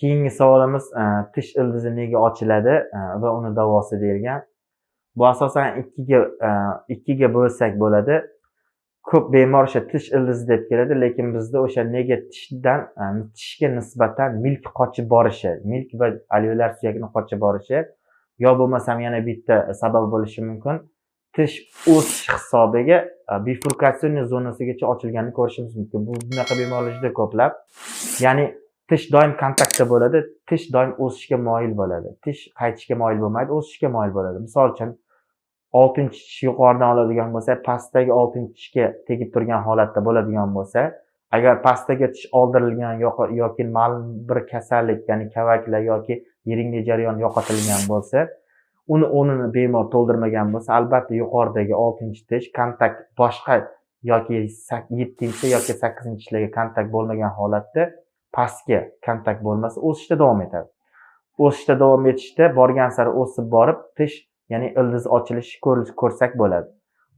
Keyingi savolimiz tish ildizi nega ochiladi va uni davosi deyilgan. Bu asosan ikkiga bo'lsak bo'ladi. Ko'p bemor o'sha tish ildizi deb keladi, lekin bizda o'sha nega tishga nisbatan milk qochib borishi, milk va alveolar suyakni qochib borishi yo bo'lmasam yana bitta sabab bo'lishi mumkin. Tish o'sish hisobiga bifurkatsioniy zonasigacha ochilganini ko'rishimiz mumkin. Bunaqa bemorlar juda ko'plab. Ya'ni tish doim kontaktda bo'ladi, tish doim o'sishga moyil bo'ladi. Tish qaytishga moyil bo'lmaydi, o'sishga moyil bo'ladi. Misol uchun 6-tish yuqoridan oladigan bo'lsa, pastdagi 6-tishga tegib turgan holatda bo'ladigan bo'lsa, agar pastdagi tish oldirilgan yoki ma'lum bir kasallik, ya'ni kavaklar yoki yiringli jarayon yo'qotilgan bo'lsa, uni o'rnini bemor to'ldirmagan bo'lsa, albatta yuqoridagi 6-tish kontakt boshqa yoki 7 yoki 8-tishlarga kontakt bo'lmagan holatda pastga kontakt bo'lmasa, o'sishda davom etadi. O'sishda davom etishda borgan sari o'sib borib, tish ya'ni ildiz ochilishi ko'rsak bo'ladi.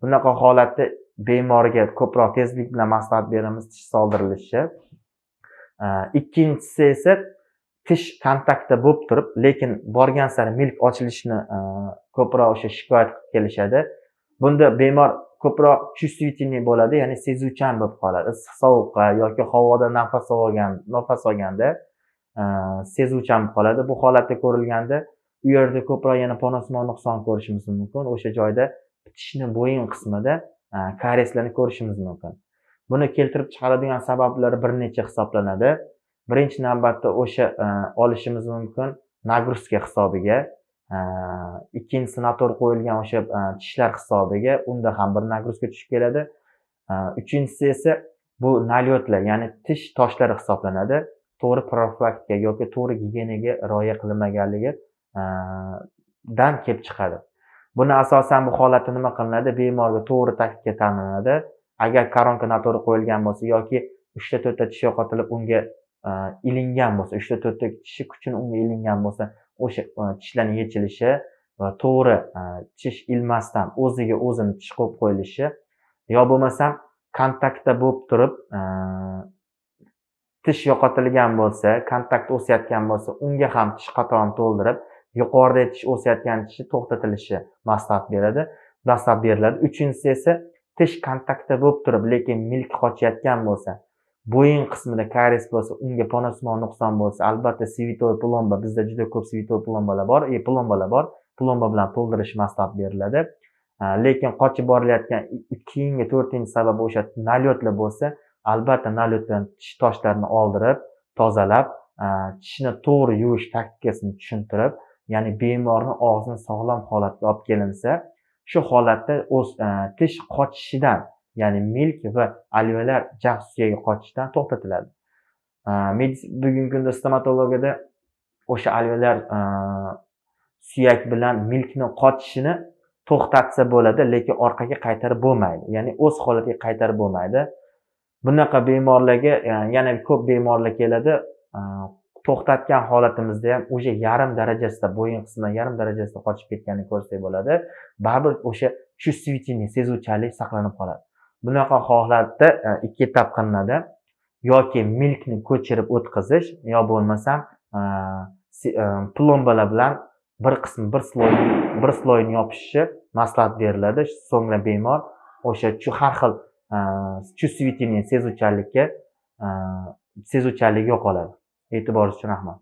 Bunaqa holatda bemorga ko'proq tezlik bilan maslahat beramiz tish soldirilishi. Ikkinchisi esa tish kontaktda bo'lib turib, lekin borgan sari milk ochilishini ko'proq o'sha shikoyat qilib kelishadi. Bunda bemor ko'proq chувствительный bo'ladi, ya'ni sezuvchan bo'lib qoladi. Issiq sovuqqa yoki havoda nafas olganda sezuvchan bo'lib qoladi. Bu holatda ko'rilganda u yerda ko'proq yana ponosmon nuqson ko'rishimiz mumkin. O'sha joyda tishni bo'yin qismida karieslarni ko'rishimiz mumkin. Buni keltirib chiqaradigan sabablar bir necha hisoblanadi. Birinchi navbatda o'sha olishimiz mumkin nagruzka hisobiga, ikkinchisi noto'g'ri qo'yilgan o'sha tishlar hisobiga, unda ham bir nagruzka tushib keladi. Uchinchisi esa bu nalyotlar, ya'ni tish toshlari hisoblanadi. To'g'ri profilaktika yoki to'g'ri gigiyenaga rioya qilinmaganligi dan kelib chiqadi. Buni asosan bu holatda nima qilinadi? Bemorga to'g'ri taktika tanlanadi. Agar koronka noto'g'ri qo'yilgan bo'lsa yoki 3-4 ta tish yo'qotilib unga ilingan bo'lsa, 3-4 ta tishi kuchini unga ilingan bo'lsa, o'sha tishlarning yechilishi va to'g'ri tish ilmasdan o'ziga o'zini tish qo'yib qo'yilishi yo bo'lmasam kontaktda bo'lib turib tish yo'qotilgan bo'lsa, kontakt o'sayotgan bo'lsa, unga ham tish qatog'ini to'ldirib, yuqorida tish o'sayotgan tishi to'xtatilishi maslahat beriladi. Uchinchisi esa tish kontaktda bo'lib turib, lekin milk qochayotgan bo'lsa, bo'yin qismida karies bo'lsa, unga ponosmon nuqson bo'lsa, albatta svitoy plomba, bizda juda ko'p svitoy plombalar bor, plomba bilan to'ldirish maslahat beriladi. Lekin qochib borilayotgan keyingi 4-sabab o'sha nalyotlar bo'lsa, albatta nalyot bilan tish toshlarini oldirib, tozalab, tishni to'g'ri yuvish taktikasini tushuntirib, ya'ni bemorni og'zini sog'lom holatga olib kelinsa, shu holatda tish qochishidan, ya'ni milk va alveolar jag' suyagi qochishidan to'xtatiladi. Bugungi kunda stomatologiyada o'sha alveolar suyak bilan milkni qochishini to'xtatsa bo'ladi, lekin orqaga qaytarib bo'lmaydi. Ya'ni o'z holatiga qaytarib bo'lmaydi. Bunaqa bemorlarga yana ko'p bemorlar keladi. To'xtatgan holatimizda ham o'sha yarim darajasida, bo'yin qismidan yarim darajasida qochib ketganini ko'rsak bo'ladi. Baribir o'sha chувствительный sezuvchanlik saqlanib qoladi. Bunaqa holatda ikki etap qilinadi. Yoki milkni ko'chirib o'tkazish, yo bo'lmasam plombalar bilan bir sloyni yopishishi maslahat beriladi. So'ngra bemor o'sha har xil chувствительный sezuvchanlik yo'qoladi. E'tiboringiz uchun rahmat.